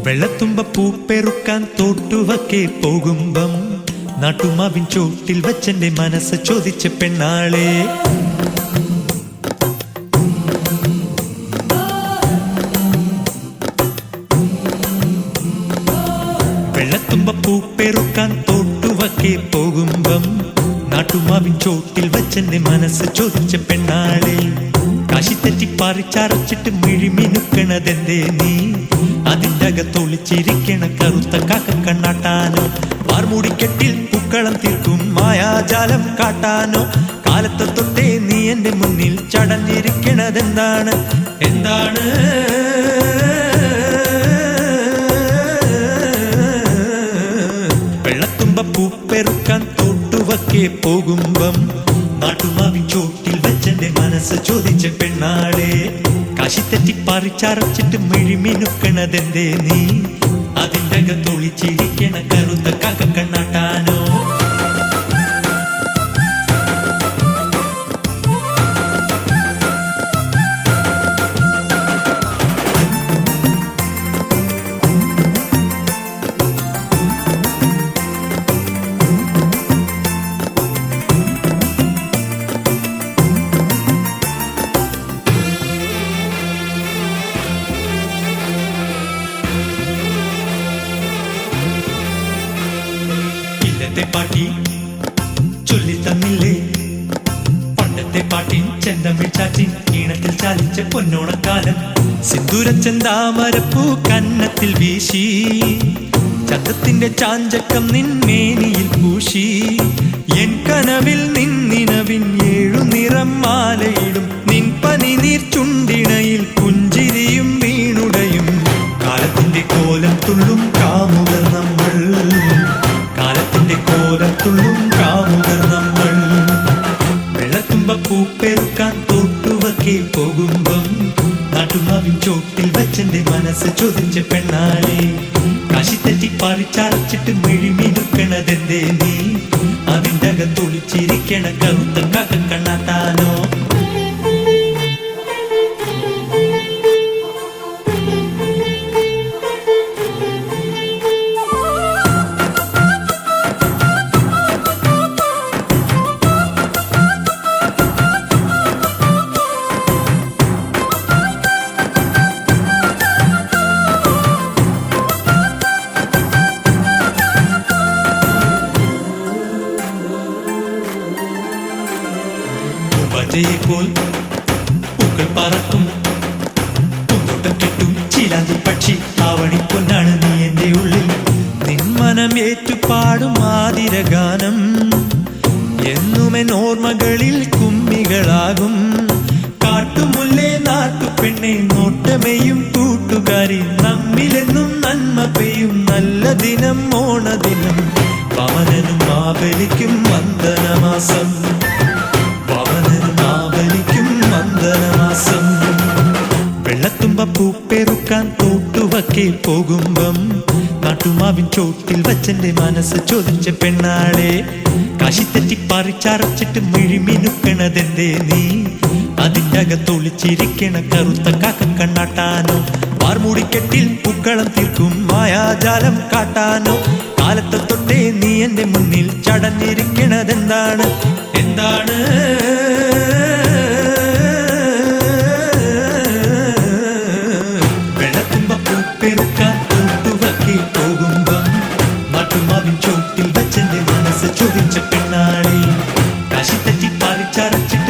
വെള്ളത്തുമ്പ പൂപ്പെറുക്കാൻ തോട്ടുവക്കെ പോകുമ്പം നാട്ടുമാവിൻ ചോട്ടിൽ വച്ചെന്റെ മനസ്സ് ചോദിച്ച പെണ്ണാളെ. വെള്ളത്തുമ്പ പൂപ്പെറുക്കാൻ തോട്ടുവക്കെ പോകുമ്പം നാട്ടുമാവിൻ ചോട്ടിൽ വച്ചെന്റെ മനസ്സ് ചോദിച്ച പെണ്ണാളെ. കാശിത്തെറ്റി പറിച്ചറച്ചിട്ട് മിഴിമിനുക്കണതെന്തേ നീ? അതിൻ്റെ അകത്തൊളിച്ചിരിക്കണ കറുത്ത കാക്ക കണ്ണാട്ടാനോ? വാർമൂടിക്കെട്ടിൽ പൂക്കളം തീർക്കും മായാജാലം കാട്ടാനോ? കാലത്തെ തൊട്ടേ നീ എന്റെ മുന്നിൽ ചടഞ്ഞിരിക്കണതെന്താണ്? എന്താണ്? വെള്ളത്തുമ്പ പൂപ്പെറുക്കാൻ തോട്ടുവക്കെ പോകുമ്പം നാട്ടുമാവിൻ ചോട്ടിൽ വെച്ചെന്റെ മനസ്സ് ചോദിച്ച പെണ്ണാളെ. കാശിത്തെറ്റി പറിച്ചറച്ചിട്ട് മിഴിമിനുക്കണതെന്തേ നീ? അതിൻ്റെ അകത്തൊളിച്ചിരിക്കണ കറുത്ത കാക്ക കണ്ണാട്ടാനോ? പാട്ടി ചൊല്ലിത്തന്നില്ലേ പണ്ടത്തെ പാട്ടിൻ ചെന്തമിഴ് ചാച്ചിൻ ഈണത്തിൽ ചാലിച്ച പൊന്നോണക്കാലം. സിന്ദൂരച്ചെന്താമരപ്പൂ കന്നത്തിൽ വീശി ചന്തത്തിന്റെ ചാഞ്ചക്കം നിൻമേനിയിൽ പൂശി. എൻ കനവിൽ നിന്നിനവിൻ 7 നിറം മാലയിടും നിൻ പനിനീർ ചുണ്ടിണയിൽ പുഞ്ചിരിയും വീണുടയും. കാലത്തിന്റെ കോലം തുള്ളും കാമുകർ നമ്മൾ, കാലത്തിന്റെ കോലത്തുള്ളും കാമുകർ നമ്മൾ. വെള്ളത്തുമ്പ പൂപ്പെറുക്കാൻ തോട്ടുവക്കെ പോകുമ്പം നാട്ടുമാവിൻ ചോട്ടിൽ വച്ചെന്റെ മനസ്സ് ചോദിച്ച പെണ്ണാളെ. കാശിത്തെറ്റി പറിച്ചറച്ചിട്ട് മിഴിമിനുക്കണതെന്തേ നീ? അതിൻ്റെ അകത്തൊളിച്ചിരിക്കണ കറുത്ത കാക്ക കണ്ണാട്ടാനോ? ോൽ പൂക്കൾ പറക്കും പൂന്തോട്ടം കെട്ടും ചിലാന്തി പക്ഷി ആവണി പൊന്നാണ് നീ എന്റെ ഉള്ളിൽ. നിന്മനം ഏറ്റുപാടും ആതിരഗാനം എന്നുമെൻ ഓർമ്മകളിൽ കുമ്മികളാകും. കാട്ടുമുല്ലേ നാട്ടുപെണ്ണെ നോട്ടമെയും കൂട്ടുകാരി നമ്മിലെന്നും നന്മ പെയ്യും നല്ല ദിനം ഓണദിനം. പവനനും മാബലിക്കും വന്ദനമാസം, പവനനും മാബലിക്കും വന്ദനമാസം. വെള്ളത്തുമ്പ പൂപ്പെറുക്കാൻ തോട്ടുവക്കെ പോകുമ്പം നാട്ടുമാവിൻ ചോട്ടിൽ വച്ചെന്റെ മനസ്സ് ചോദിച്ച പെണ്ണാളെ. കാശിത്തെറ്റി പറിച്ചറച്ചിട്ട് മിഴിമിനുക്കണതെന്തേ നീ? അതിൻ്റെ അകത്തൊളിച്ചിരിക്കണ കറുത്ത കാക്ക കണ്ണാട്ടാനോ? വാർമൂടിക്കെട്ടിൽ പൂക്കളം തീർക്കും മായാജാലം കാട്ടാനോ? കാലത്തെ തൊട്ടേ നീ എന്റെ മുന്നിൽ ചടഞ്ഞിരിക്കണതെന്താണ്? എന്താണ്? വെള്ളത്തുമ്പ പൂപ്പെറുക്കാൻ തോട്ടുവക്കെ പോകുമ്പം നാട്ടുമാവിൻ ചോട്ടിൽ വച്ചെന്റെ മനസ്സ് ചോദിച്ച പെണ്ണാളെ. കാശിത്തെറ്റി പറിച്ചറച്ചിട്ട്